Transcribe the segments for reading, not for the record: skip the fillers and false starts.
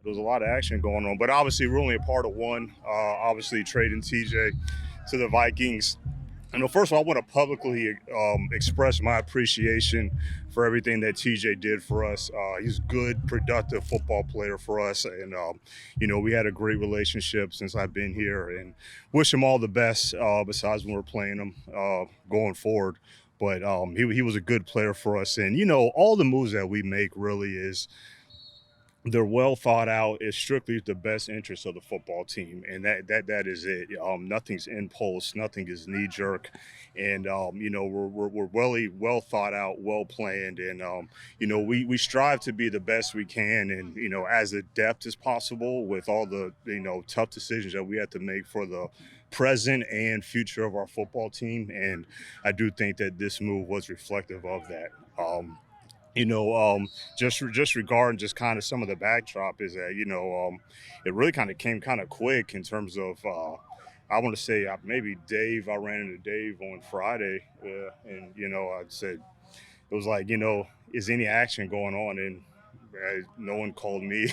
There was a lot of action going on, but obviously we're only a part of one. Obviously trading TJ to the Vikings. First of all, I want to publicly express my appreciation for everything that TJ did for us. He's a good, productive football player for us, and we had a great relationship since I've been here. And wish him all the best. Besides when we're playing him going forward, but he was a good player for us. And all the moves that we make really is they're well thought out. It's strictly the best interest of the football team, and that is it. Nothing's impulse, nothing is knee jerk, and we're really well thought out, well planned, and we strive to be the best we can, and as adept as possible with all the tough decisions that we have to make for the present and future of our football team, and I do think that this move was reflective of that. Just regarding just kind of some of the backdrop is that it really kind of came kind of quick in terms of I want to say maybe Dave. I ran into Dave on Friday, and I said it was like is any action going on? And no one called me.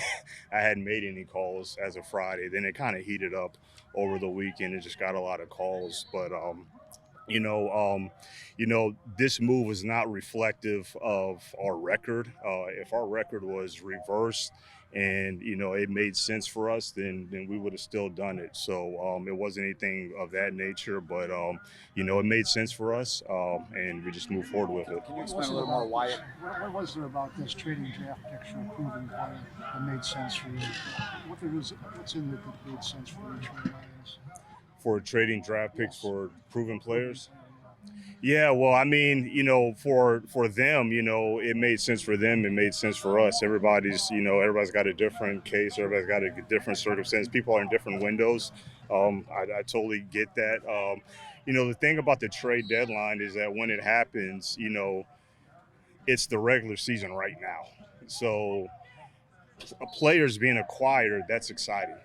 I hadn't made any calls as of Friday. Then it kind of heated up over the weekend. It just got a lot of calls, but this move is not reflective of our record. If our record was reversed and, it made sense for us, then we would have still done it. So it wasn't anything of that nature, but, it made sense for us, and we just moved forward with it. Can you explain a little more why it? What was there about this trading draft picks for a proven player that made sense for you? What's in it that made sense for you? For trading draft picks for proven players? Yeah, well, I mean, for them, it made sense for them. It made sense for us. Everybody's got a different case. Everybody's got a different circumstance. People are in different windows. I totally get that. The thing about the trade deadline is that when it happens, it's the regular season right now. So players being acquired, that's exciting.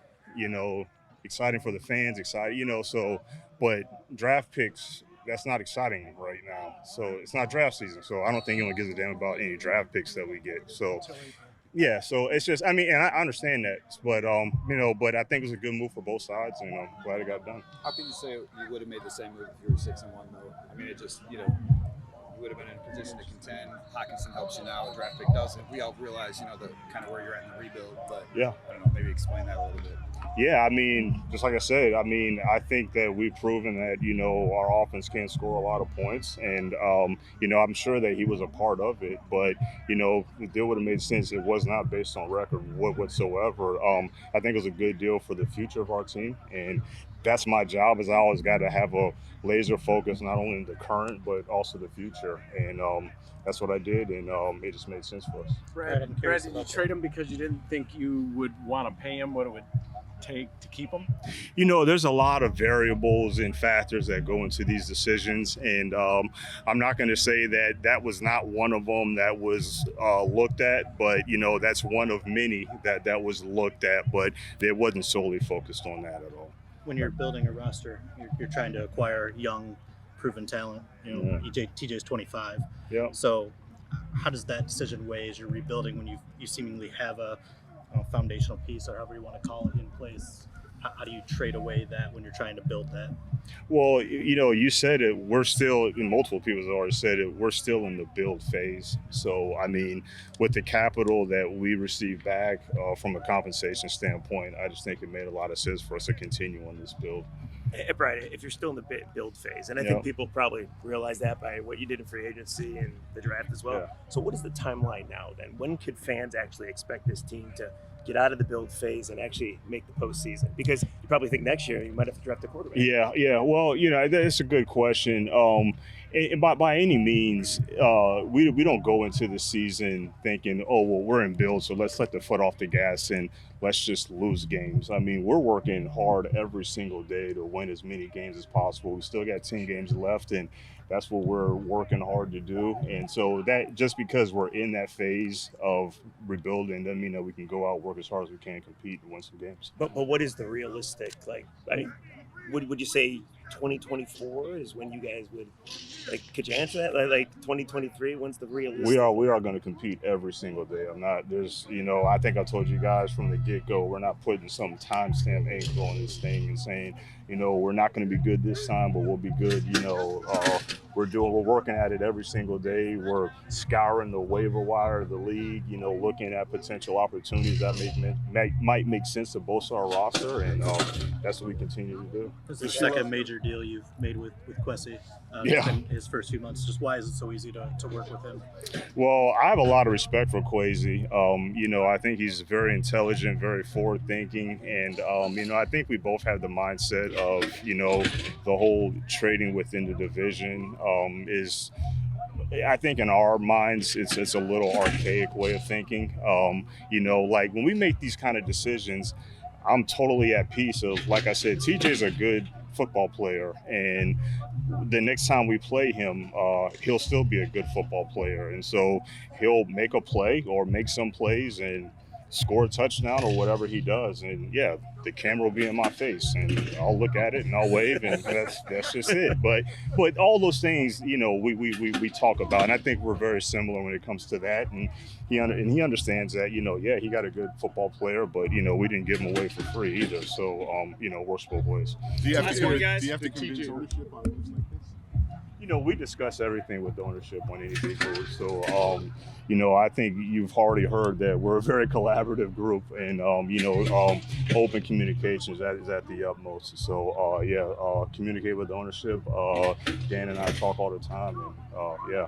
Exciting for the fans, exciting, but draft picks, that's not exciting right now. So it's not draft season. So I don't think anyone gives a damn about any draft picks that we get. So yeah, so it's just, and I understand that, but but I think it was a good move for both sides, and I'm glad it got done. How can you say you would have made the same move if you were 6-1 though? I mean, it just you would have been in a position to contend. Hawkinson helps you now. A draft pick doesn't. We all realize, the kind of where you're at in the rebuild. But yeah, I don't know. Maybe explain that a little bit. Yeah, just like I said, I think that we've proven that our offense can score a lot of points, and I'm sure that he was a part of it. But the deal would have made sense. It was not based on record whatsoever. I think it was a good deal for the future of our team, and that's my job. Is I always got to have a laser focus not only in the current but also the future, and that's what I did, and it just made sense for us. Brad, did you trade him because you didn't think you would want to pay him what it would take to keep him? There's a lot of variables and factors that go into these decisions, and I'm not going to say that was not one of them that was looked at, but that's one of many that was looked at, but it wasn't solely focused on that at all. When you're building a roster, you're trying to acquire young, proven talent. TJ's 25. Yeah. So how does that decision weigh as you're rebuilding when you seemingly have a foundational piece, or however you want to call it, in place? How do you trade away that when you're trying to build that? Well, you said it. We're still, and multiple people have already said it, we're still in the build phase. So, with the capital that we received back from a compensation standpoint, I just think it made a lot of sense for us to continue on this build. Hey, Brian, if you're still in the build phase, and I think people probably realize that by what you did in free agency and the draft as well. Yeah. So what is the timeline now then? When could fans actually expect this team to get out of the build phase and actually make the postseason? Because you probably think next year you might have to draft a quarterback. Yeah. Well, that's a good question. And by any means, we don't go into the season thinking, oh, well, we're in build, so let's let the foot off the gas and let's just lose games. We're working hard every single day to win as many games as possible. We still got 10 games left, and that's what we're working hard to do. And so that just because we're in that phase of rebuilding doesn't mean that we can go out, work as hard as we can, compete, and win some games. But what is the realistic, would you say 2024 is when you guys would could you answer that? Like 2023, when's the realistic? We are going to compete every single day. I think I told you guys from the get-go, we're not putting some timestamp angle on this thing and saying, we're not going to be good this time, but we'll be good. We're working at it every single day. We're scouring the waiver wire of the league, looking at potential opportunities that might make sense to bolster our roster, and that's what we continue to do. This is the second major deal you've made with Kwesi. Yeah. In his first few months. Just why is it so easy to work with him? Well, I have a lot of respect for Kwesi. I think he's very intelligent, very forward-thinking, and I think we both have the mindset of the whole trading within the division is. I think in our minds, it's a little archaic way of thinking. Like when we make these kind of decisions, I'm totally at peace of, like I said, TJ's a good football player, and the next time we play him, he'll still be a good football player, and so he'll make a play or make some plays and score a touchdown or whatever he does, and yeah, the camera will be in my face and I'll look at it and I'll wave, and that's just it. But all those things, we talk about, and I think we're very similar when it comes to that, and he understands that, yeah, he got a good football player, but we didn't give him away for free either, so works both ways. Do you have Last to, one, do guys. you have to The convince TJ. ownership on moves like this? We discuss everything with ownership on any big move. So, I think you've already heard that we're a very collaborative group, and open communications is at the utmost. So, communicate with ownership. Dan and I talk all the time, and yeah.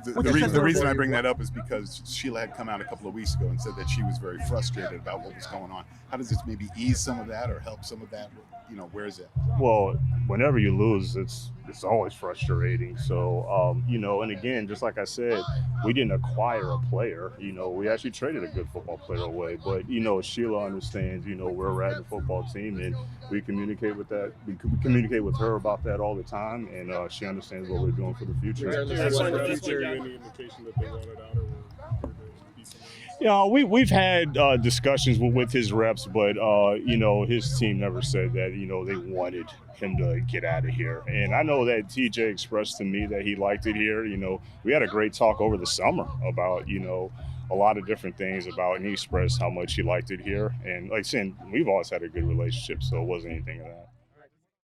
The reason I bring that up is because Sheila had come out a couple of weeks ago and said that she was very frustrated about what was going on. How does this maybe ease some of that or help some of that? Where is it? Well, whenever you lose, it's always frustrating. So, and again, just like I said, we didn't acquire a player. We actually traded a good football player away. But, Sheila understands, where we're at the football team, and we communicate with that. We communicate with her about that all the time, and she understands what we're doing for the future. Regardless of what Is there else, any indication that they wanted out or were be somewhere else? Yeah, we've had discussions with his reps, but his team never said that they wanted him to get out of here. And I know that TJ expressed to me that he liked it here. We had a great talk over the summer about a lot of different things about, and he expressed how much he liked it here. And like I said, we've always had a good relationship, so it wasn't anything of that.